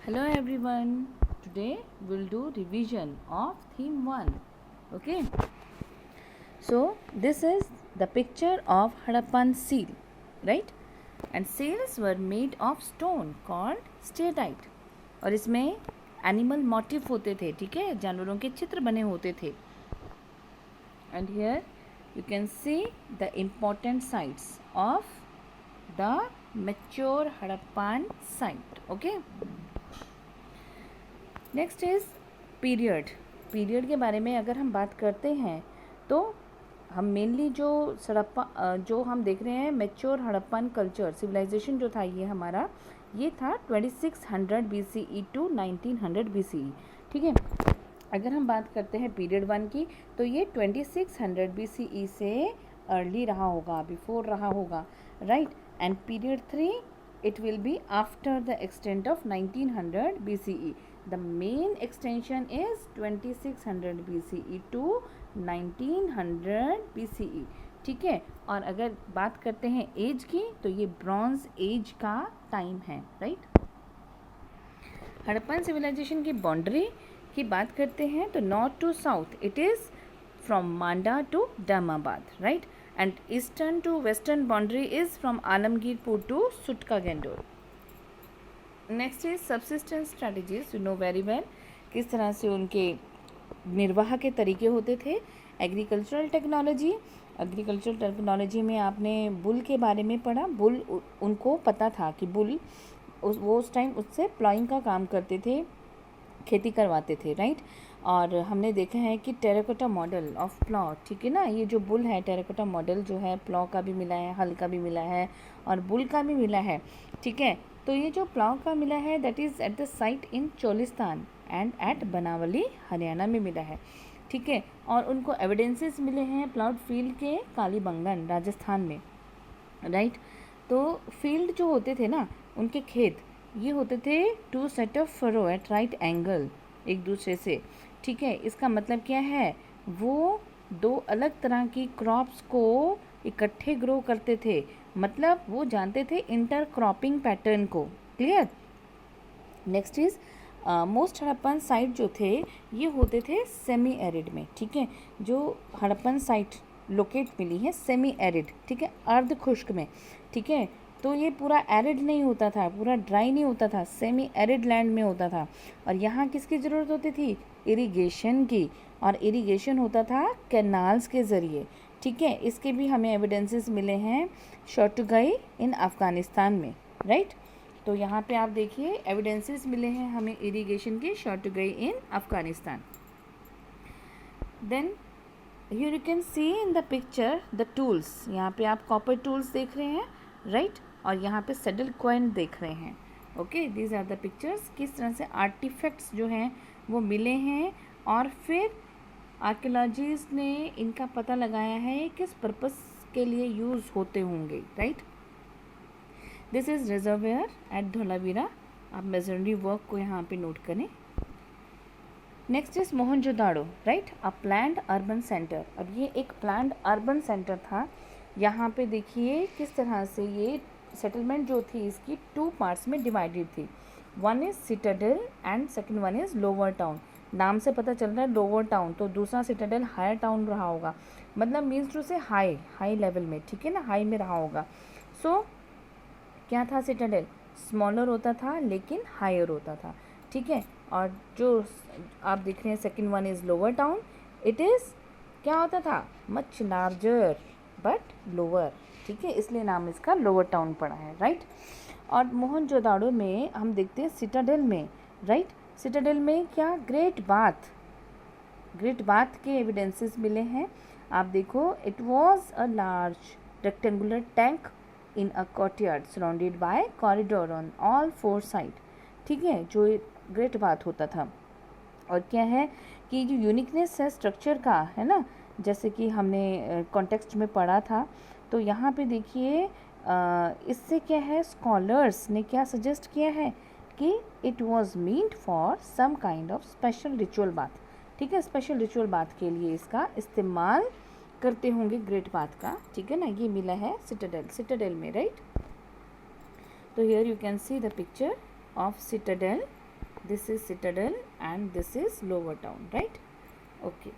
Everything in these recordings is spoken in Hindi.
Hello everyone. Today we'll do revision of theme 1. Okay. So this is the picture of Harappan seal, right? And seals were made of stone called steatite. और इसमें एनिमल मोटिव होते थे, ठीक है, जानवरों के चित्र बने होते थे. And here you can see the important sites of the mature Harappan site. Okay. Next is period. Period के बारे में अगर हम बात करते हैं तो हम मेनली जो हम देख रहे हैं मैच्योर हड़प्पन कल्चर सिविलाइजेशन जो था ये था 2600 BCE टू 1900 BCE. ठीक है. अगर हम बात करते हैं पीरियड 1 की तो ये 2600 BCE से अर्ली रहा होगा, बिफोर रहा होगा, right. And period 3 it will be after the extent of 1900 BCE. The main extension is 2600 BCE to 1900 BCE. ठीक है. और अगर बात करते हैं एज की तो ये ब्रॉन्ज एज का टाइम है, राइट. हड़प्पन सिविलाइजेशन की बाउंड्री की बात करते हैं तो north to south it is from Manda to Daimabad, right. And eastern to western boundary is from Alamgirpur to Sutka Gendor. Next is subsistence strategies. You know very well किस तरह से उनके निर्वाह के तरीके होते थे. एग्रीकल्चरल टेक्नोलॉजी में आपने बुल के बारे में पढ़ा. बुल उनको पता था कि बुल वो उस टाइम उससे प्लॉइंग का काम करते थे, खेती करवाते थे, राइट. और हमने देखा है कि टेराकोटा मॉडल ऑफ प्लॉ, ठीक है ना, ये जो बुल है टेराकोटा मॉडल जो है प्लॉ का भी मिला है, हल का भी मिला है और बुल का भी मिला है, ठीक है. तो ये जो प्लॉ का मिला है that is at the site in Cholistan and at Banawali Haryana में मिला है, ठीक है. और उनको एविडेंसेस मिले हैं प्लाउड फील्ड के कालीबंगन राजस्थान में, राइट. तो फील्ड जो होते थे ना उनके खेत ये होते थे two set of furrow at right angle एक दूसरे से, ठीक है. इसका मतलब क्या है, वो दो अलग तरह की क्रॉप्स को इकट्ठे ग्रो करते थे, मतलब वो जानते थे इंटर क्रॉपिंग पैटर्न को. Clear. Next is most Harappan site जो थे ये होते थे सेमी एरिड में, ठीक है. जो हड़प्पन साइट लोकेट मिली है सेमी एरिड, ठीक है, अर्ध खुश्क में, ठीक है. तो ये पूरा एरिड नहीं होता था, पूरा ड्राई नहीं होता था, सेमी एरिड लैंड में होता था. और यहाँ किसकी ज़रूरत होती थी, इरिगेशन की. और इरिगेशन होता था कैनाल्स के ज़रिए, ठीक है. इसके भी हमें एविडेंसेस मिले हैं शोटुगई इन अफ़गानिस्तान में, राइट. तो यहाँ पे आप देखिए एविडेंसेस मिले हैं हमें इरिगेशन के Shortugai in Afghanistan. Then here you can see in the picture the tools. यहाँ पे आप कॉपर टूल्स देख रहे हैं, राइट. और यहाँ पे सेडल कॉइन देख रहे हैं. Okay, these are the pictures. किस तरह से आर्टिफैक्ट्स जो हैं वो मिले हैं और फिर आर्कियोलॉजिस्ट ने इनका पता लगाया है किस पर्पस के लिए यूज़ होते होंगे, right. This is reservoir at Dholavira. आप मेजरनरी वर्क को यहाँ पे नोट करें. Next is Mohenjodaro, right, a planned urban centre. अब ये एक प्लान्ड अर्बन सेंटर था. यहाँ पे देखिए किस तरह से ये सेटलमेंट जो थी इसकी 2 पार्ट्स में डिवाइडेड थी. One is Citadel and second one is lower town. नाम से पता चल रहा है लोअर टाउन, तो दूसरा सिटाडेल हायर टाउन रहा होगा, मतलब मीन्स टू से हाई लेवल में, ठीक है ना, हाई में रहा होगा. सो क्या था सिटाडेल, स्मॉलर होता था लेकिन हायर होता था, ठीक है. और जो आप देख रहे हैं second one is lower town, it is क्या होता था, मच लार्जर बट लोअर, ठीक है, इसलिए नाम इसका लोअर टाउन पड़ा है, राइट. और मोहनजोदाड़ो में हम देखते हैं सिटाडेल में, राइट. सिटाडेल में क्या ग्रेट बाथ के एविडेंसेस मिले हैं. आप देखो it was a large rectangular tank in a courtyard surrounded by corridor on all 4 side, ठीक है, जो ग्रेट बाथ होता था. और क्या है कि जो यूनिकनेस है स्ट्रक्चर का, है ना, जैसे कि हमने कॉन्टेक्स्ट में पढ़ा था. तो यहाँ पे देखिए इससे क्या है, स्कॉलर्स ने क्या सजेस्ट किया है कि it was meant for some kind of special ritual bath, ठीक है, स्पेशल रिचुअल बाथ के लिए इसका इस्तेमाल करते होंगे ग्रेट बाथ का, ठीक है ना. ये मिला है सिटाडेल में, राइट. तो here you can see the picture of Citadel this is Citadel and this is lower town, right. Okay,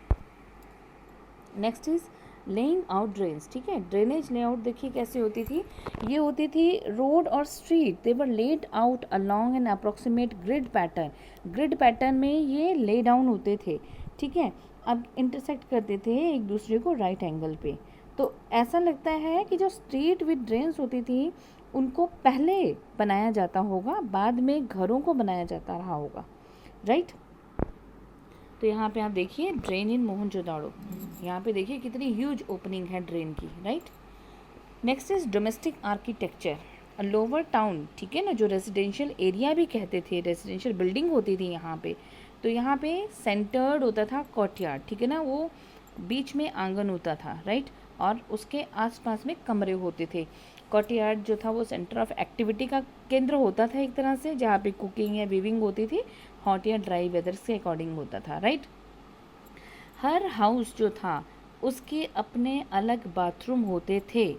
next is laying out drains, ठीक है। ड्रेनेज लेआउट देखिए कैसे होती थी, ये होती थी रोड और स्ट्रीट, दे वर laid out along N approximate grid pattern, grid pattern में ये ले डाउन होते थे, ठीक है। अब इंटरसेक्ट करते थे एक दूसरे को राइट एंगल पे। तो ऐसा लगता है कि जो स्ट्रीट विद ड्रेन्स होती थी उनको पहले बनाया जाता होगा, बाद में घरों को बनाया जाता रहा होगा, राइट। तो यहाँ पे आप देखिए ड्रेन इन मोहनजोदाड़ो, यहाँ पे देखिए कितनी ह्यूज ओपनिंग है ड्रेन की, right. Next is domestic architecture, lower town, ठीक है ना, जो रेजिडेंशियल एरिया भी कहते थे, रेजिडेंशियल बिल्डिंग होती थी यहाँ पे। तो यहाँ पे सेंटर्ड होता था कोर्टयार्ड, ठीक है ना, वो बीच में आंगन होता था, राइट, और उसके आसपास में कमरे होते थे। कोर्टयार्ड जो था वो सेंटर ऑफ एक्टिविटी का केंद्र होता था एक तरह से, जहाँ पे कुकिंग या वीविंग होती थी, हॉट या ड्राई वेदर के अकॉर्डिंग होता था, राइट। हर हाउस जो था उसके अपने अलग बाथरूम होते थे,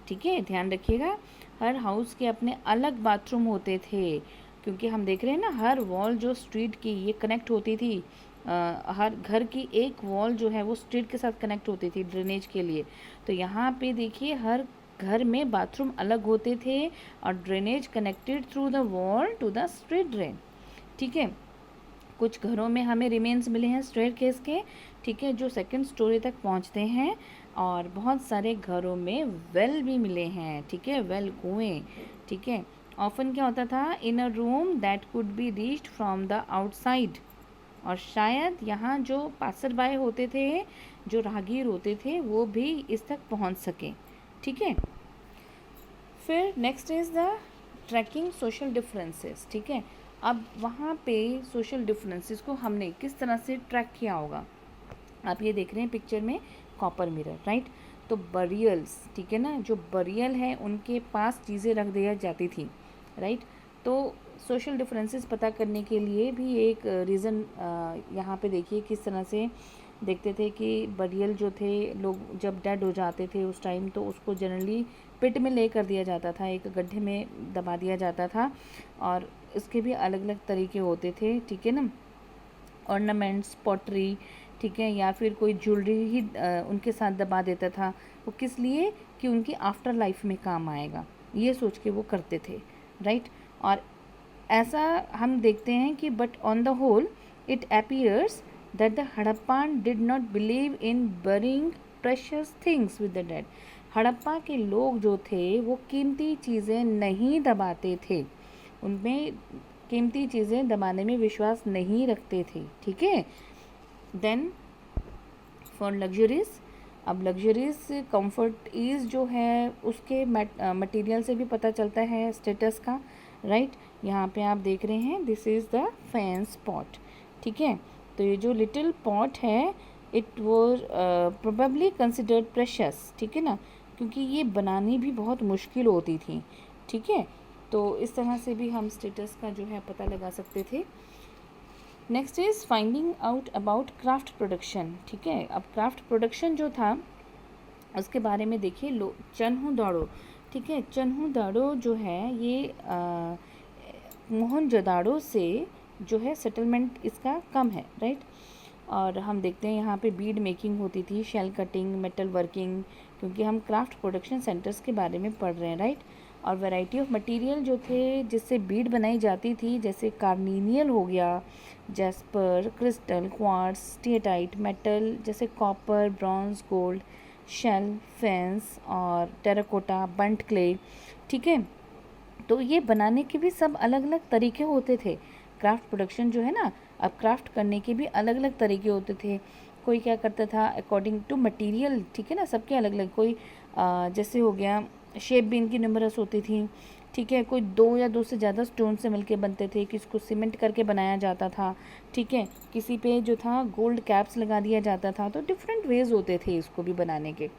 ठीक है, ध्यान रखिएगा, हर हाउस के अपने अलग बाथरूम होते थे, क्योंकि हम देख रहे हैं ना हर वॉल जो स्ट्रीट की ये कनेक्ट होती थी, हर घर की एक वॉल जो है वो स्ट्रीट के साथ कनेक्ट होती थी ड्रेनेज के लिए। तो यहाँ पे देखिए हर घर में बाथरूम अलग होते थे और drainage connected through the wall to the street drain, ठीक है। कुछ घरों में हमें रिमेन्स मिले हैं स्टेयरकेस के, ठीक है, जो सेकंड स्टोरी तक पहुंचते हैं, और बहुत सारे घरों में वेल भी मिले हैं, ठीक है, वेल कुएं, ठीक है। ऑफन क्या होता था, in a room that could be reached from the outside, और शायद यहाँ जो पासर बाय होते थे, जो राहगीर होते थे, वो भी इस तक पहुँच सकें, ठीक है। फिर next is the tracking social differences, ठीक है। अब वहाँ पे सोशल डिफरेंसेस को हमने किस तरह से ट्रैक किया होगा, आप ये देख रहे हैं पिक्चर में कॉपर मिरर, राइट। तो बरियल्स, ठीक है ना, जो बरियल है उनके पास चीज़ें रख दिया जाती थी, राइट। तो सोशल डिफरेंसेस पता करने के लिए भी एक रीज़न यहाँ पे देखिए किस तरह से देखते थे कि बरियल जो थे, लोग जब डेड हो जाते थे उस टाइम, तो उसको जनरली पिट में ले कर दिया जाता था, एक गड्ढे में दबा दिया जाता था, और इसके भी अलग अलग तरीके होते थे, ठीक है ना, ऑर्नामेंट्स, पॉटरी, ठीक है, या फिर कोई ज्वेलरी ही उनके साथ दबा देता था, वो किस लिए, कि उनकी आफ्टर लाइफ में काम आएगा, ये सोच के वो करते थे, राइट। और ऐसा हम देखते हैं कि but on the whole it appears that the Harappan did not believe in burying precious things with the dead, Harappa के लोग जो थे वो कीमती चीज़ें नहीं दबाते थे, उनमें कीमती चीज़ें दबाने में विश्वास नहीं रखते थे, ठीक है। देन फॉर लग्जरीज, अब लग्जरीज कंफर्ट ईज जो है उसके मटेरियल से भी पता चलता है स्टेटस का, राइट। यहाँ पे आप देख रहे हैं this is the fans pot, ठीक है। तो ये जो लिटिल पॉट है it was probably considered precious, ठीक है ना, क्योंकि ये बनानी भी बहुत मुश्किल होती थी, ठीक है। तो इस तरह से भी हम स्टेटस का जो है पता लगा सकते थे। Next is finding out about craft production, ठीक है। अब क्राफ्ट प्रोडक्शन जो था उसके बारे में देखिए, चन्हुदाड़ो, ठीक है, चन्हुदाड़ो जो है ये मोहनजोदाड़ो से जो है सेटलमेंट इसका कम है, राइट। और हम देखते हैं यहाँ पे बीड मेकिंग होती थी, शेल कटिंग, मेटल वर्किंग, क्योंकि हम क्राफ्ट प्रोडक्शन सेंटर्स के बारे में पढ़ रहे हैं, राइट। और वैरायटी ऑफ मटेरियल जो थे जिससे बीड बनाई जाती थी, जैसे कार्निनियल हो गया, jasper, crystal, quartz, steatite, metal जैसे copper, bronze, gold, shell, faience और टेराकोटा, बंट क्ले, ठीक है। तो ये बनाने के भी सब अलग अलग तरीके होते थे, क्राफ्ट प्रोडक्शन जो है ना, अब क्राफ्ट करने के भी अलग अलग तरीके होते थे। कोई क्या करता था अकॉर्डिंग टू मटेरियल, ठीक है ना, सबके अलग अलग, कोई जैसे हो गया शेप भी इनकी न्यूमरस होती थी, ठीक है, कोई 2 या 2 से ज़्यादा स्टोन से मिलके बनते थे, किसी को सीमेंट करके बनाया जाता था, ठीक है, किसी पे जो था गोल्ड कैप्स लगा दिया जाता था, तो डिफरेंट वेज होते थे इसको भी बनाने के।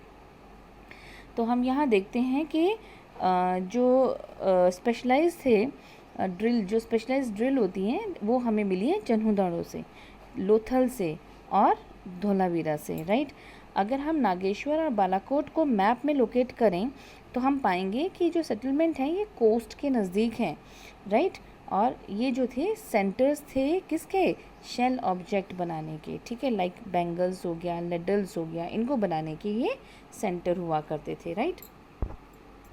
तो हम यहाँ देखते हैं कि जो स्पेशलाइज थे ड्रिल, जो स्पेशलाइज ड्रिल होती हैं वो हमें मिली है चन्हुदाड़ो से, लोथल से और धोलावीरा से, राइट। अगर हम नागेश्वर और बालाकोट को मैप में लोकेट करें तो हम पाएंगे कि जो सेटलमेंट है ये कोस्ट के नज़दीक हैं, राइट। और ये जो थे सेंटर्स थे किसके, शेल ऑब्जेक्ट बनाने के, ठीक है, लाइक बैंगल्स हो गया, लेडल्स हो गया, इनको बनाने के ये सेंटर हुआ करते थे, right.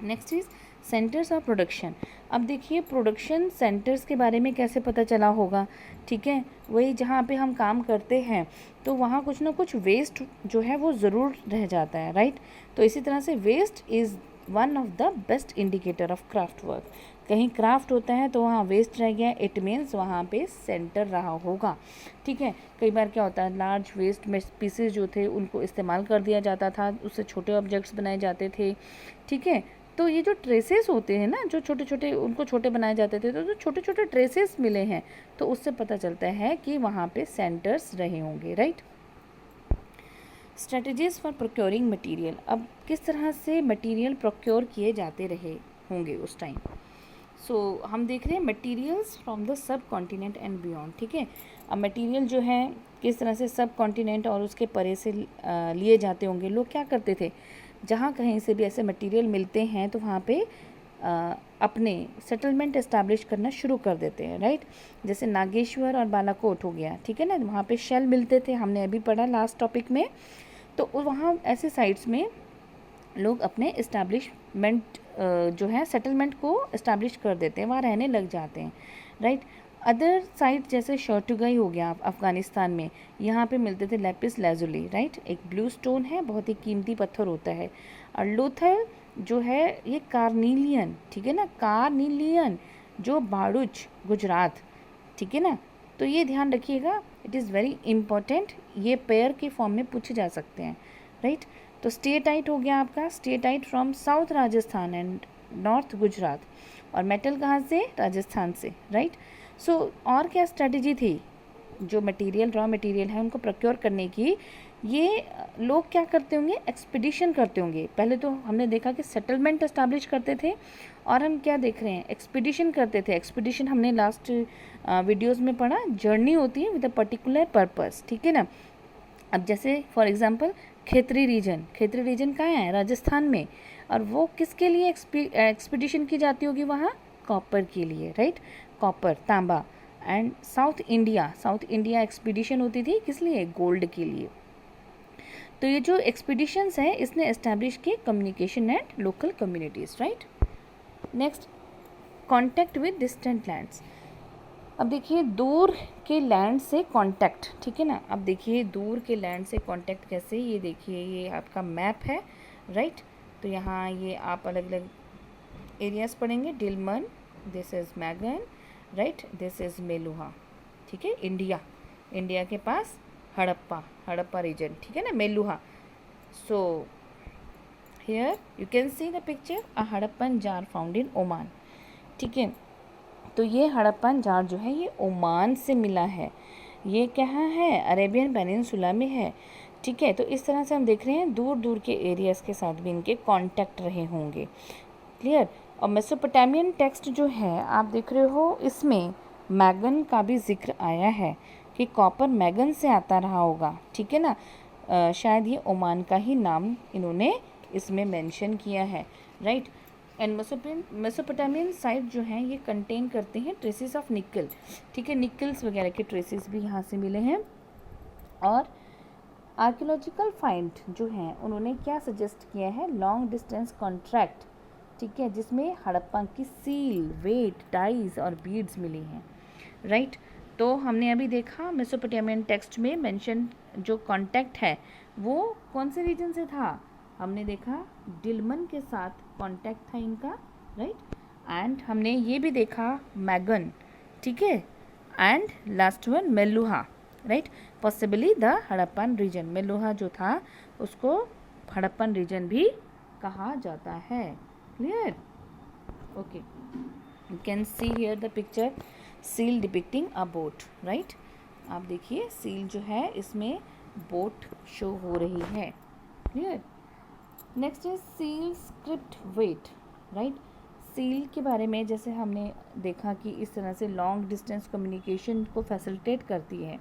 Next is centres of production. अब देखिए प्रोडक्शन सेंटर्स के बारे में कैसे पता चला होगा, ठीक है, वही जहाँ पे हम काम करते हैं तो वहाँ कुछ ना कुछ वेस्ट जो है वो ज़रूर रह जाता है, राइट। तो इसी तरह से waste is one of the best indicator of craft work. कहीं क्राफ्ट होता है तो वहाँ वेस्ट रह गया, इट मीन्स वहाँ पे सेंटर रहा होगा, ठीक है। कई बार क्या होता है, लार्ज वेस्ट में पीसेस जो थे उनको इस्तेमाल कर दिया जाता था, उससे छोटे ऑब्जेक्ट्स बनाए जाते थे, ठीक है। तो ये जो ट्रेसेस होते हैं ना, जो छोटे छोटे उनको छोटे बनाए जाते थे, तो जो छोटे छोटे ट्रेसेस मिले हैं तो उससे पता चलता है कि वहाँ पे सेंटर्स रहे होंगे, right. Strategies for procuring material. अब किस तरह से मटेरियल प्रोक्योर किए जाते रहे होंगे उस टाइम। सो हम देख रहे हैं materials from the sub continent and beyond, ठीक है। अब मटेरियल जो है किस तरह से सब कॉन्टिनेंट और उसके परे से लिए जाते होंगे। लोग क्या करते थे, जहाँ कहीं से भी ऐसे मटेरियल मिलते हैं तो वहाँ पे अपने सेटलमेंट इस्टेब्लिश करना शुरू कर देते हैं, राइट। जैसे नागेश्वर और बालाकोट हो गया, ठीक है ना, वहाँ पे शेल मिलते थे, हमने अभी पढ़ा लास्ट टॉपिक में। तो वहाँ ऐसे साइट्स में लोग अपने इस्टेब्लिशमेंट जो है सेटलमेंट को इस्टेब्लिश कर देते हैं, वहाँ रहने लग जाते हैं, राइट। अदर साइट जैसे शोर्टुगाई हो गया अफ़गानिस्तान में, यहाँ पे मिलते थे लैपिस लाजुली, राइट, एक ब्लू स्टोन है, बहुत ही कीमती पत्थर होता है। और लोथल जो है ये कार्नीलियन, ठीक है ना, कार्नीलियन जो बाड़ूच गुजरात, ठीक है ना। तो ये ध्यान रखिएगा, इट इज़ वेरी इंपॉर्टेंट, ये पेयर के फॉर्म में पूछे जा सकते हैं, राइट। तो स्टेटाइट हो गया आपका, steatite from south Rajasthan and north Gujarat, और मेटल कहाँ से, राजस्थान से, राइट। सो और क्या स्ट्रेटजी थी, जो मटेरियल रॉ मटेरियल है उनको प्रोक्योर करने की, ये लोग क्या करते होंगे, एक्सपीडिशन करते होंगे। पहले तो हमने देखा कि सेटलमेंट एस्टैब्लिश करते थे, और हम क्या देख रहे हैं, एक्सपीडिशन करते थे। एक्सपीडिशन हमने लास्ट वीडियोस में पढ़ा, जर्नी होती है विद अ पर्टिकुलर पर्पस, ठीक है ना। अब जैसे फॉर एग्जांपल खेतरी रीजन कहाँ है, राजस्थान में, और वो किसके लिए एक्सपीडिशन की जाती होगी वहाँ, कॉपर के लिए, राइट, कॉपर, तांबा। एंड साउथ इंडिया एक्सपीडिशन होती थी किस लिए, गोल्ड के लिए। तो ये जो एक्सपीडिशंस हैं इसने एस्टैब्लिश किए communication and local communities, right. Next, contact with distant lands. अब देखिए दूर के लैंड से कांटेक्ट, ठीक है ना। अब देखिए दूर के लैंड से कांटेक्ट कैसे, ये देखिए ये आपका मैप है, राइट। तो यहाँ ये आप अलग अलग एरियाज पढ़ेंगे, Dilmun, this is Magan, right, this is Meluhha, ठीक है। इंडिया के पास हड़प्पा रीजन, ठीक है ना, Meluha. So here you can see the picture, a Harappan jar found in Oman, ठीक है। तो ये हड़प्पन जार जो है ये ओमान से मिला है, ये कहाँ है, अरेबियन पेनिनसुला में है, ठीक है। तो इस तरह से हम देख रहे हैं दूर दूर के एरियाज़ के साथ भी इनके कांटेक्ट रहे होंगे, क्लियर। और मेसोपोटामियन टेक्स्ट जो है आप देख रहे हो, इसमें मैगन का भी जिक्र आया है कि कॉपर मैगन से आता रहा होगा, ठीक है ना। शायद ये ओमान का ही नाम इन्होंने इसमें मेंशन किया है, राइट। एंड मेसोपोटामियन साइट जो हैं ये कंटेन करते हैं ट्रेसेस ऑफ निकल, ठीक है, निकल्स वगैरह के ट्रेसेस भी यहाँ से मिले हैं। और आर्कियोलॉजिकल फाइंड जो हैं उन्होंने क्या सजेस्ट किया है, लॉन्ग डिस्टेंस कॉन्ट्रैक्ट, ठीक है, जिसमें हड़प्पा की सील, वेट, डाइज और बीड्स मिली हैं, राइट। तो हमने अभी देखा मेसोपोटामियन टेक्स्ट में मेंशन जो कॉन्टैक्ट है वो कौन से रीजन से था, हमने देखा डिलमन के साथ कॉन्टैक्ट था इनका, राइट। एंड हमने ये भी देखा मैगन, ठीक है, and last one Meluha, right, possibly the Harappan region. Meluha जो था उसको हड़प्पन रीजन भी कहा जाता है, clear, okay. You can see here the picture, seal depicting a boat, right. आप देखिए सील जो है इसमें बोट शो हो रही है, clear. Next is seal script weight, right. Seal के बारे में जैसे हमने देखा कि इस तरह से लॉन्ग डिस्टेंस कम्युनिकेशन को फैसिलिटेट करती है,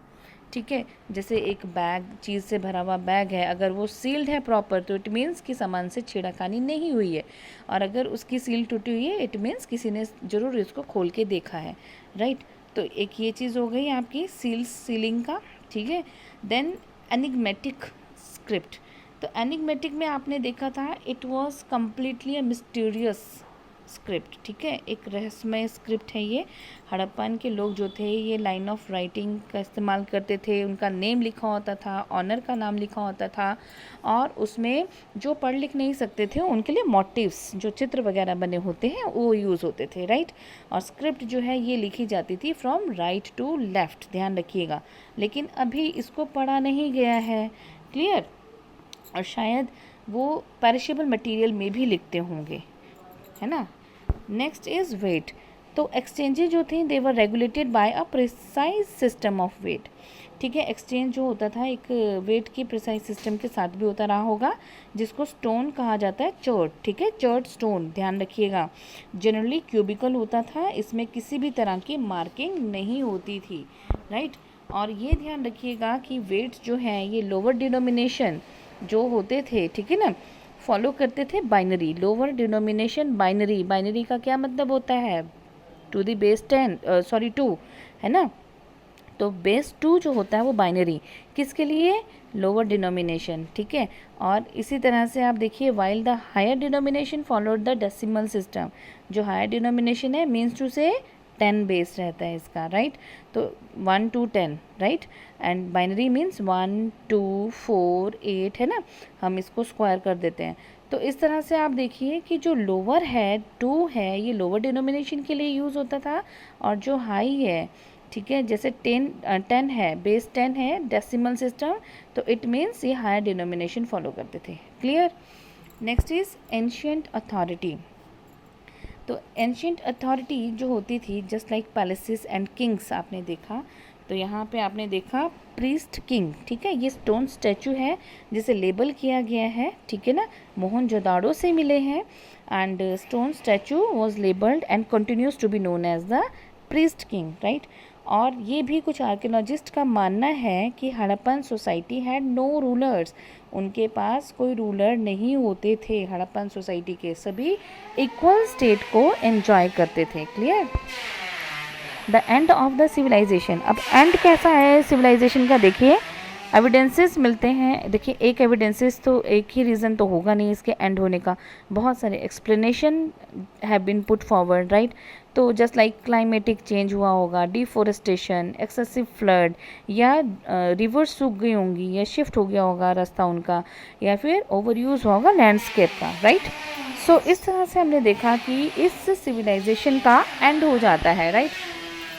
ठीक है। जैसे एक बैग, चीज़ से भरा हुआ बैग है, अगर वो सील्ड है प्रॉपर तो इट मीन्स कि सामान से छेड़खानी नहीं हुई है, और अगर उसकी सील टूटी हुई है इट मीन्स किसी ने ज़रूर इसको खोल के देखा है, राइट। तो एक ये चीज़ हो गई आपकी सीलिंग का, ठीक है। Then enigmatic script. तो एनिग्मेटिक में आपने देखा था it was completely a mysterious script, ठीक है, एक रहस्यमय स्क्रिप्ट है ये। हड़प्पन के लोग जो थे ये लाइन ऑफ राइटिंग का इस्तेमाल करते थे, उनका नेम लिखा होता था, ऑनर का नाम लिखा होता था, और उसमें जो पढ़ लिख नहीं सकते थे उनके लिए मोटिव्स, जो चित्र वगैरह बने होते हैं वो यूज़ होते थे, राइट। और स्क्रिप्ट जो है ये लिखी जाती थी फ्रॉम राइट टू लेफ़्ट, ध्यान रखिएगा। लेकिन अभी इसको पढ़ा नहीं गया है, क्लियर। और शायद वो पेरिशेबल मटेरियल में भी लिखते होंगे, है ना। Next is weight. तो एक्सचेंजेज जो थे they were regulated by a precise system of weight, ठीक है। एक्सचेंज जो होता था एक वेट की प्रिसाइज सिस्टम के साथ भी होता रहा होगा, जिसको स्टोन कहा जाता है, चर्ट, ठीक है, चर्ट स्टोन, ध्यान रखिएगा। जनरली क्यूबिकल होता था, इसमें किसी भी तरह की मार्किंग नहीं होती थी, राइट। और ये ध्यान रखिएगा कि वेट जो है ये लोअर डिनोमिनेशन जो होते थे, ठीक है ना, फॉलो करते थे binary, lower denomination binary. Binary का क्या मतलब होता है, टू द बेस 10 सॉरी 2, है ना। तो बेस 2 जो होता है वो बाइनरी, किसके लिए, लोअर डिनोमिनेशन, ठीक है। और इसी तरह से आप देखिए while the higher denomination followed the decimal system. जो हायर डिनोमिनेशन है मीन्स टू से 10 बेस रहता है इसका, राइट। तो 1 to 10, right. And binary means 1 2 4 8, है ना, हम इसको स्क्वायर कर देते हैं। तो इस तरह से आप देखिए कि जो लोअर है 2 है ये लोअर डिनोमिनेशन के लिए यूज़ होता था, और जो हाई है, ठीक है, जैसे 10 है, बेस 10 है, डेसिमल सिस्टम, तो इट मीन्स ये हायर डिनोमिनेशन फॉलो करते थे, clear. Next is ancient authority. तो एंशियंट अथॉरिटी जो होती थी just like palaces and Kings, आपने देखा, तो यहाँ पे आपने देखा प्रीस्ट किंग, ठीक है, ये स्टोन स्टैचू है जिसे लेबल किया गया है, ठीक है ना, मोहनजोदाड़ो से मिले हैं, and stone statue was labelled and continues to be known as the priest king, right. और ये भी कुछ आर्कियोलॉजिस्ट का मानना है कि Harappan society had no rulers, उनके पास कोई रूलर नहीं होते थे। हड़प्पन सोसाइटी के सभी इक्वल स्टेट को एंजॉय करते थे, clear. The end of the civilization. अब एंड कैसा है सिविलाइजेशन का, देखिए एविडेंसेस मिलते हैं। देखिए एक एविडेंसेस तो एक ही रीज़न तो होगा नहीं इसके एंड होने का, बहुत सारे explanation have been put forward, right. तो जस्ट लाइक क्लाइमेटिक चेंज हुआ होगा, डिफोरेस्टेशन, एक्सेसिव फ्लड, या रिवर सूख गई होंगी, या शिफ्ट हो गया होगा रास्ता उनका, या फिर ओवर यूज़ हुआ होगा लैंडस्केप का, राइट। सो इस तरह से हमने देखा कि इस सिविलाइजेशन का एंड हो जाता है, राइट।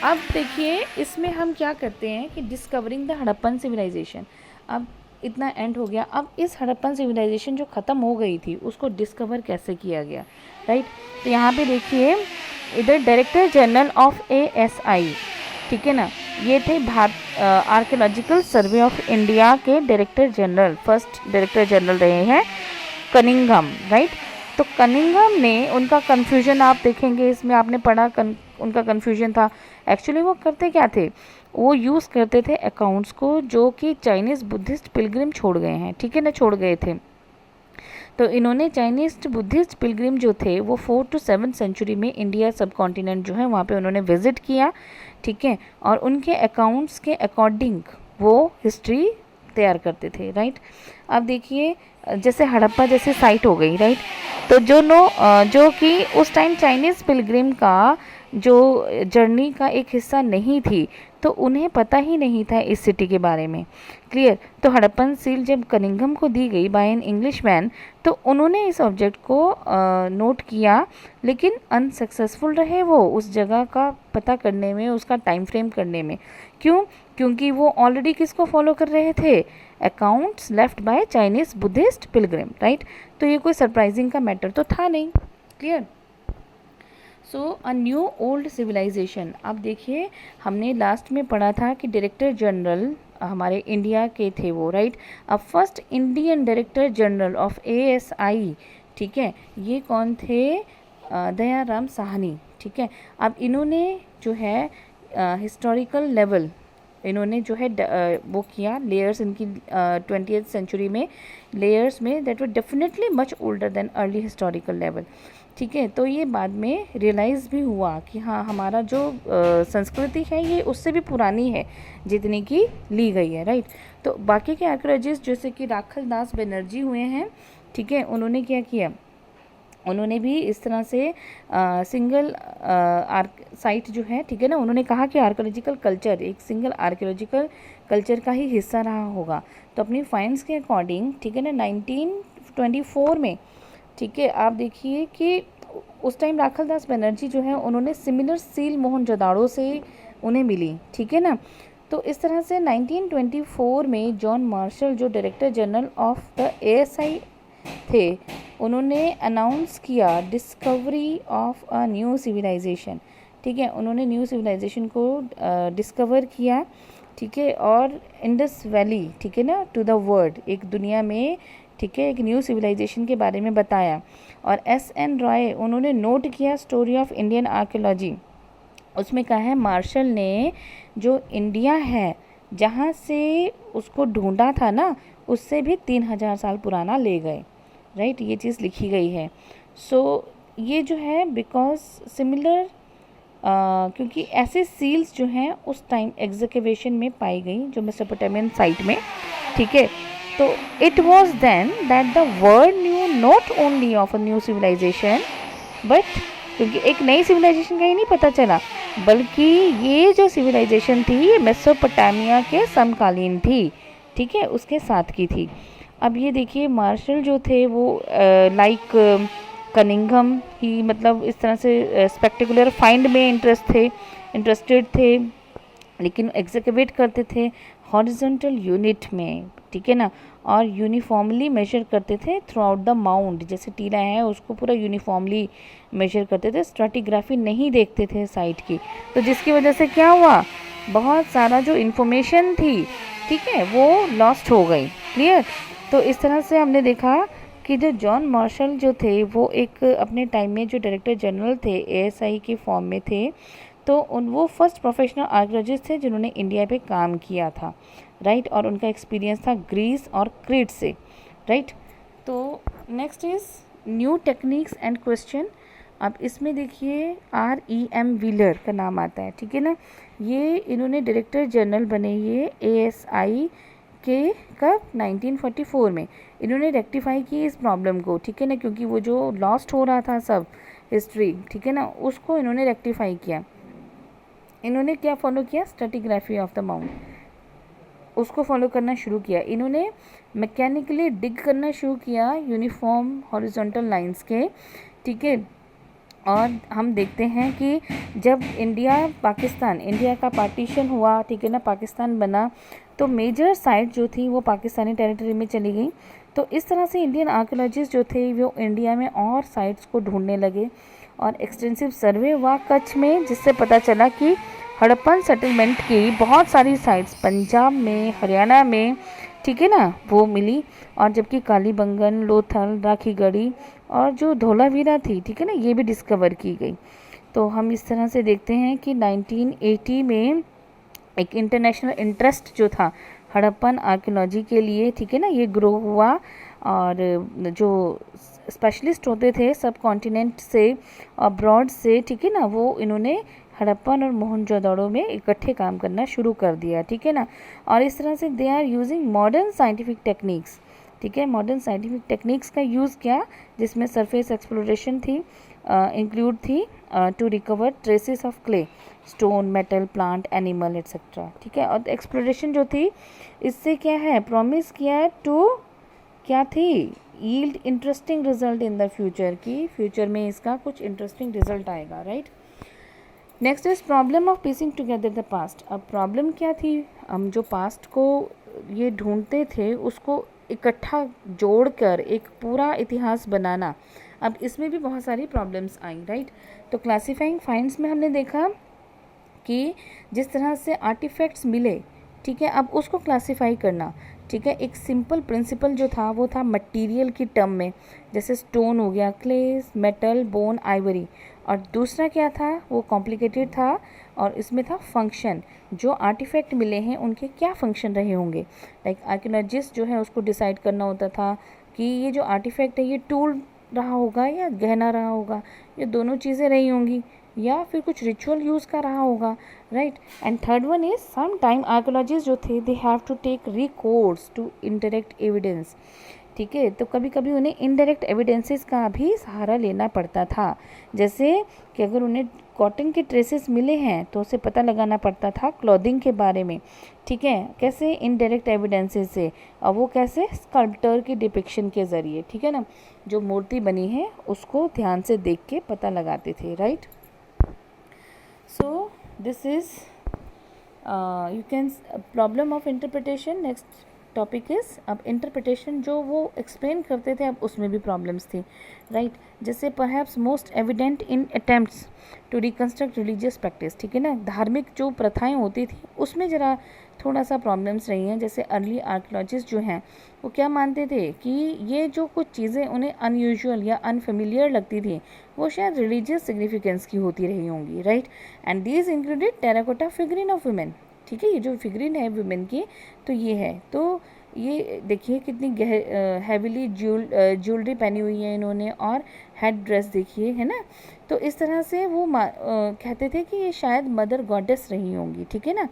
अब देखिए इसमें हम क्या करते हैं कि डिस्कवरिंग द हड़प्पन सिविलाइजेशन। अब इतना एंड हो गया, अब इस हड़प्पन सिविलाइजेशन जो ख़त्म हो गई थी उसको डिस्कवर कैसे किया गया, राइट। तो यहाँ पे देखिए इधर डायरेक्टर जनरल ऑफ ASI, ठीक है ना, ये थे आर्कियोलॉजिकल सर्वे ऑफ इंडिया के director general, first director general रहे हैं कनिंघम, राइट। तो कनिंघम ने उनका कन्फ्यूजन आप देखेंगे इसमें, आपने पढ़ा उनका कन्फ्यूजन था। एक्चुअली वो करते क्या थे, वो यूज़ करते थे अकाउंट्स को जो कि चाइनीज़ बुद्धिस्ट पिलग्रिम छोड़ गए हैं, ठीक है ना, छोड़ गए थे। तो इन्होंने चाइनीज़ बुद्धिस्ट पिलग्रिम जो थे वो 4 to 7 सेंचुरी में इंडिया सब कॉन्टिनेंट जो है वहाँ पे उन्होंने विज़िट किया, ठीक है, और उनके अकाउंट्स के अकॉर्डिंग वो हिस्ट्री तैयार करते थे, राइट। अब देखिए जैसे हड़प्पा जैसे साइट हो गई, राइट। तो जो कि उस टाइम चाइनीज़ पिलग्रिम का जो जर्नी का एक हिस्सा नहीं थी, तो उन्हें पता ही नहीं था इस सिटी के बारे में, क्लियर। तो हड़प्पन सील जब कनिंघम को दी गई बाय एन इंग्लिशमैन, तो उन्होंने इस ऑब्जेक्ट को नोट किया, लेकिन अनसक्सेसफुल रहे वो उस जगह का पता करने में, उसका टाइम फ्रेम करने में। क्यों? क्योंकि वो ऑलरेडी किसको फॉलो कर रहे थे, accounts left by Chinese Buddhist pilgrim, right. तो ये कोई सरप्राइजिंग का मैटर तो था नहीं, clear. So a new old civilization. अब देखिए हमने लास्ट में पढ़ा था कि डायरेक्टर जनरल हमारे इंडिया के थे वो, राइट। अब first Indian director general of ASI, ठीक है, ये कौन थे, दयाराम साहनी, ठीक है। अब इन्होंने जो है हिस्टोरिकल लेवल इन्होंने जो है वो किया, लेयर्स इनकी 20th सेंचुरी में लेयर्स में that were definitely much older than early historical level, ठीक है। तो ये बाद में रियलाइज़ भी हुआ कि हाँ हमारा जो संस्कृति है ये उससे भी पुरानी है जितनी की ली गई है, राइट। तो बाकी के आर्कियोलॉजिस्ट जैसे कि राखल दास बनर्जी हुए हैं, ठीक है, उन्होंने क्या किया, उन्होंने भी इस तरह से सिंगल साइट जो है, ठीक है ना, उन्होंने कहा कि आर्कियोलॉजिकल कल्चर एक सिंगल आर्कियोलॉजिकल कल्चर का ही हिस्सा रहा होगा। तो अपनी फाइंड्स के अकॉर्डिंग, ठीक है ना, 1924 में, ठीक है, आप देखिए कि उस टाइम राखल दास बनर्जी जो है उन्होंने सिमिलर सील मोहनजोदाड़ो से उन्हें मिली, ठीक है ना। तो इस तरह से 1924 में जॉन मार्शल जो director general of the ASI थे, उन्होंने अनाउंस किया discovery of a new civilization, ठीक है, उन्होंने न्यू सिविलाइजेशन को डिस्कवर किया, ठीक है, और इंडस वैली, ठीक है ना, टू द वर्ल्ड, एक दुनिया में, ठीक है, एक न्यू सिविलाइजेशन के बारे में बताया। और SN रॉय उन्होंने नोट किया स्टोरी ऑफ इंडियन आर्कियोलॉजी, उसमें कहा है मार्शल ने जो इंडिया है जहाँ से उसको ढूंढा था ना उससे भी 3000 साल पुराना ले गए, राइट, ये चीज़ लिखी गई है। सो ये जो है बिकॉज सिमिलर क्योंकि ऐसे सील्स जो हैं उस टाइम एग्जीक्यूशन में पाई गई जो मेसोपोटामियन साइट में, ठीक है। तो it was then that the world knew not only of a new civilization but, क्योंकि एक नई सिविलाइजेशन का ही नहीं पता चला बल्कि ये जो सिविलाइजेशन थी ये मेसोपोटामिया के समकालीन थी, ठीक है, उसके साथ की थी। अब ये देखिए मार्शल जो थे वो लाइक कनिंघम ही, मतलब इस तरह से स्पेक्टेकुलर फाइंड में इंटरेस्टेड थे, लेकिन एग्जीक्यूट करते थे हॉरिजॉन्टल यूनिट में, ठीक है ना, और यूनिफॉर्मली मेजर करते थे थ्रू आउट द माउंट, जैसे टीला है उसको पूरा यूनिफॉर्मली मेजर करते थे, स्ट्रैटिग्राफी नहीं देखते थे साइट की। तो जिसकी वजह से क्या हुआ, बहुत सारा जो इन्फॉर्मेशन थी, ठीक है, वो लॉस्ट हो गई, क्लियर। तो इस तरह से हमने देखा कि जो जॉन मार्शल जो थे वो एक अपने टाइम में जो डायरेक्टर जनरल थे ASI के फॉर्म में थे, तो वो फर्स्ट प्रोफेशनल आर्कियोलॉजिस्ट थे जिन्होंने इंडिया पे काम किया था, राइट, और उनका एक्सपीरियंस था ग्रीस और क्रीट से, राइट। तो next is new techniques and question. अब इसमें देखिए REM व्हीलर का नाम आता है, ठीक है ना, ये इन्होंने डायरेक्टर जनरल बने ये ASI के कब 1944 में, इन्होंने रेक्टिफाई की इस प्रॉब्लम को, ठीक है ना, क्योंकि वो जो लॉस्ट हो रहा था सब हिस्ट्री, ठीक है ना, उसको इन्होंने रेक्टिफाई किया। इन्होंने क्या फॉलो किया, स्ट्रैटिग्राफी ऑफ द माउंट, उसको फॉलो करना शुरू किया। इन्होंने मैकेनिकली डिग करना शुरू किया यूनिफॉर्म हॉरिजॉन्टल लाइंस के, ठीक है। और हम देखते हैं कि जब इंडिया का पार्टीशन हुआ, ठीक है ना, पाकिस्तान बना, तो मेजर साइट जो थी वो पाकिस्तानी टेरिटरी में चली गई। तो इस तरह से इंडियन आर्कियोलॉजिस्ट जो थे वो इंडिया में और साइट्स को ढूंढने लगे और एक्सटेंसिव सर्वे हुआ कच्छ में, जिससे पता चला कि हड़प्पन सेटलमेंट की बहुत सारी साइट्स पंजाब में, हरियाणा में, ठीक है ना, वो मिली। और जबकि कालीबंगन, लोथल, राखीगढ़ी और जो धोलावीरा थी, ठीक है ना, ये भी डिस्कवर की गई। तो हम इस तरह से देखते हैं कि 1980 में एक इंटरनेशनल इंटरेस्ट जो था हड़प्पन आर्कियोलॉजी के लिए, ठीक है ना, ये ग्रो हुआ। और जो स्पेशलिस्ट होते थे सब कॉन्टिनेंट से, अब्रॉड से, ठीक है ना, वो इन्होंने हड़प्पन और मोहनजोदड़ो में इकट्ठे काम करना शुरू कर दिया, ठीक है ना। और इस तरह से they are using modern scientific techniques, ठीक है, मॉडर्न साइंटिफिक टेक्निक्स का यूज़ किया, जिसमें सरफेस एक्सप्लोरेशन थी, इंक्लूड थी to recover traces of clay, stone, metal, plant, animal etcetera, ठीक है। और एक्सप्लोरेशन जो थी इससे क्या है, प्रॉमिस किया टू क्या थी, yield interesting result in the future, की फ्यूचर में इसका कुछ इंटरेस्टिंग रिजल्ट आएगा, right. Next is problem of piecing together the past. अब प्रॉब्लम क्या थी, हम जो पास्ट को ये ढूंढते थे उसको इकट्ठा जोड़कर एक पूरा इतिहास बनाना, अब इसमें भी बहुत सारी प्रॉब्लम्स आई, राइट। तो क्लासिफाइंग फाइंड्स में हमने देखा कि जिस तरह से आर्टिफैक्ट्स मिले, ठीक है। अब उसको क्लासिफाई करना, ठीक है, एक सिंपल प्रिंसिपल जो था वो था मटेरियल की टर्म में, जैसे स्टोन हो गया, क्ले, मेटल, बोन, आइवरी। और दूसरा क्या था, वो कॉम्प्लिकेटेड था, और इसमें था फंक्शन, जो आर्टिफैक्ट मिले हैं उनके क्या फंक्शन रहे होंगे। लाइक आर्कियोलॉजिस्ट जो है उसको डिसाइड करना होता था कि ये जो आर्टिफैक्ट है ये टूल रहा होगा या गहना रहा होगा, ये दोनों चीज़ें रही होंगी, या फिर कुछ रिचुअल यूज़ का रहा होगा, right. And third one is some time archaeologist जो थे they have to take recourse to indirect evidence, ठीक है। तो कभी कभी उन्हें इनडायरेक्ट एविडेंसेस का भी सहारा लेना पड़ता था, जैसे कि अगर उन्हें कॉटन के ट्रेसेस मिले हैं तो उसे पता लगाना पड़ता था क्लॉथिंग के बारे में, ठीक है, कैसे, इनडायरेक्ट एविडेंसेस से। और वो कैसे, स्कल्प्टर की डिपिक्शन के ज़रिए, ठीक है ना, जो मूर्ति बनी है उसको ध्यान से देख के पता लगाते थे, right. So this is you can problem of interpretation. Next topic is, अब इंटरप्रिटेशन जो वो एक्सप्लेन करते थे अब उसमें भी प्रॉब्लम्स थी, राइट। जैसे perhaps most evident in attempts to reconstruct religious practice, ठीक है ना, धार्मिक जो प्रथाएं होती थी उसमें ज़रा थोड़ा सा प्रॉब्लम्स रही हैं। जैसे अर्ली आर्कियोलॉजिस्ट जो हैं वो क्या मानते थे कि ये जो कुछ चीज़ें उन्हें अनयूजुअल या अनफेमिलियर लगती थी वो शायद रिलीजियस सिग्निफिकेंस की होती रही होंगी, right. And these included terracotta figurine of women, ठीक है, ये जो फिगरिन है वुमेन की तो ये है, तो ये देखिए कितनी हैविली ज्वेलरी पहनी हुई है इन्होंने, और हेड ड्रेस देखिए, है ना। तो इस तरह से वो कहते थे कि ये शायद मदर गॉडेस रही होंगी, ठीक है ना।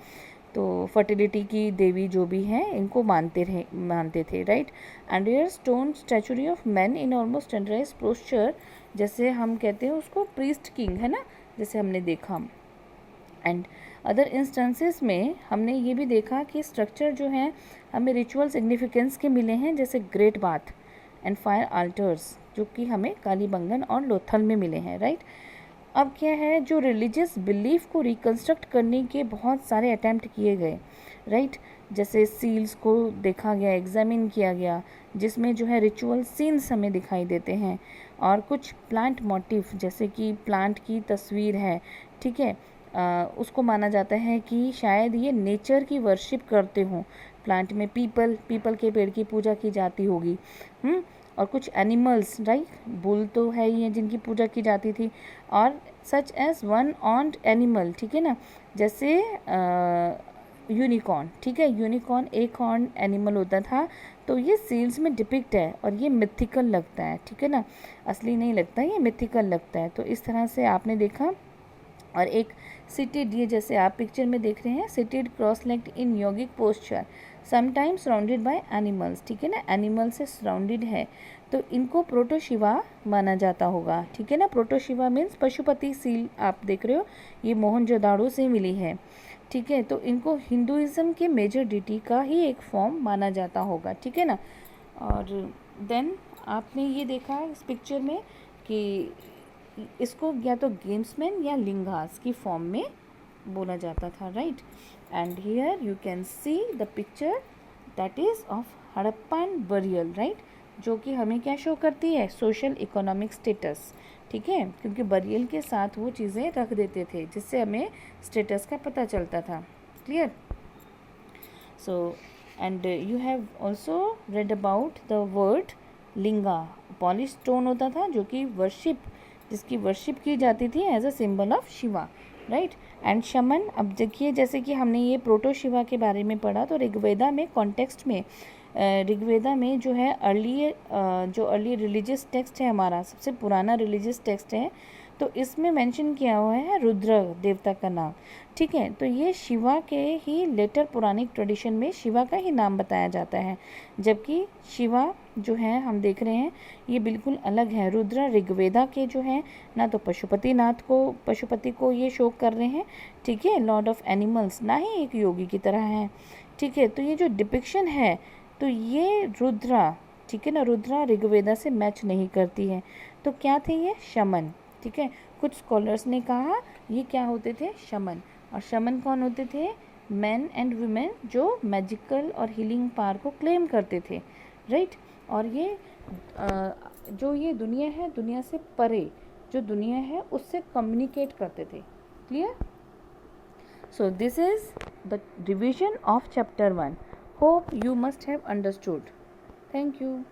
तो फर्टिलिटी की देवी जो भी हैं इनको मानते थे, right. And rare stone statuary of man in almost standardized posture, जैसे हम कहते हैं उसको प्रीस्ट किंग, है ना, जैसे हमने देखा। एंड अदर इंस्टेंसेस में हमने ये भी देखा कि स्ट्रक्चर जो हैं हमें रिचुअल सिग्निफिकेंस के मिले हैं, जैसे great bath and fire alters, जो कि हमें कालीबंगन और लोथल में मिले हैं, राइट। अब क्या है, जो रिलीजियस बिलीफ को रिकन्स्ट्रक्ट करने के बहुत सारे अटैम्प्ट किए गए, राइट। जैसे सील्स को देखा गया, एग्जामिन किया गया, जिसमें जो है रिचुअल सीन्स हमें दिखाई देते हैं, और कुछ प्लांट मोटिव जैसे कि प्लांट की तस्वीर है, ठीक है, उसको माना जाता है कि शायद ये नेचर की वर्शिप करते हों। प्लांट में पीपल के पेड़ की पूजा की जाती होगी, और कुछ एनिमल्स, राइट, बुल तो है ही हैं जिनकी पूजा की जाती थी, और such as one horned animal, ठीक है ना, जैसे यूनिकॉर्न, ठीक है, यूनिकॉर्न एक हॉर्न एनिमल होता था। तो ये सील्स में डिपिक्ट है और ये मिथिकल लगता है, ठीक है ना, असली नहीं लगता, ये मिथिकल लगता है। तो इस तरह से आपने देखा। और एक सिटेड, ये जैसे आप पिक्चर में देख रहे हैं, seated cross legged in yogic posture, sometimes surrounded by animals, ठीक है ना, एनिमल से सराउंडेड है, तो इनको प्रोटोशिवा माना जाता होगा, ठीक है ना। प्रोटोशिवा मीन्स पशुपति सील, आप देख रहे हो ये मोहनजोदाड़ो से मिली है, ठीक है। तो इनको हिंदुइज्म के मेजर डिटी का ही एक फॉर्म माना जाता होगा, ठीक है ना। और देन आपने ये देखा इस पिक्चर में कि इसको या तो गेम्समैन या लिंगास की फॉर्म में बोला जाता था, right. And here you can see the picture that is of Harappan burial, right, जो कि हमें क्या शो करती है, सोशल इकोनॉमिक स्टेटस, ठीक है, क्योंकि बरियल के साथ वो चीज़ें रख देते थे जिससे हमें स्टेटस का पता चलता था, clear. So and you have also read about the word linga, polish stone होता था जो कि वर्शिप, जिसकी वर्शिप की जाती थी as a symbol of Shiva, right. And shaman, अब देखिए जैसे कि हमने ये प्रोटो शिवा के बारे में पढ़ा, तो ऋग्वेदा में कॉन्टेक्स्ट में, ऋग्वेदा में जो है अर्ली रिलीजियस टेक्स्ट है हमारा, सबसे पुराना रिलीजियस टेक्स्ट है, तो इसमें मेंशन किया हुआ है रुद्र देवता का नाम, ठीक है। तो ये शिवा के ही लेटर पुरानिक ट्रेडिशन में शिवा का ही नाम बताया जाता है, जबकि शिवा जो है हम देख रहे हैं ये बिल्कुल अलग है। रुद्र ऋग्वेदा के जो है ना तो पशुपति को ये शो कर रहे हैं, ठीक है, लॉर्ड ऑफ एनिमल्स, ना ही एक योगी की तरह है, ठीक है। तो ये जो डिपिक्शन है तो ये रुद्रा, ठीक है ना, रुद्रा ऋग्वेदा से मैच नहीं करती है, तो क्या थे ये, शमन, ठीक है। कुछ स्कॉलर्स ने कहा ये क्या होते थे, शमन। और शमन कौन होते थे, मैन एंड वुमेन जो मैजिकल और हीलिंग पावर को क्लेम करते थे, राइट। और ये जो ये दुनिया है, दुनिया से परे जो दुनिया है उससे कम्युनिकेट करते थे, clear. So this is the revision of chapter 1. Hope you must have understood. Thank you.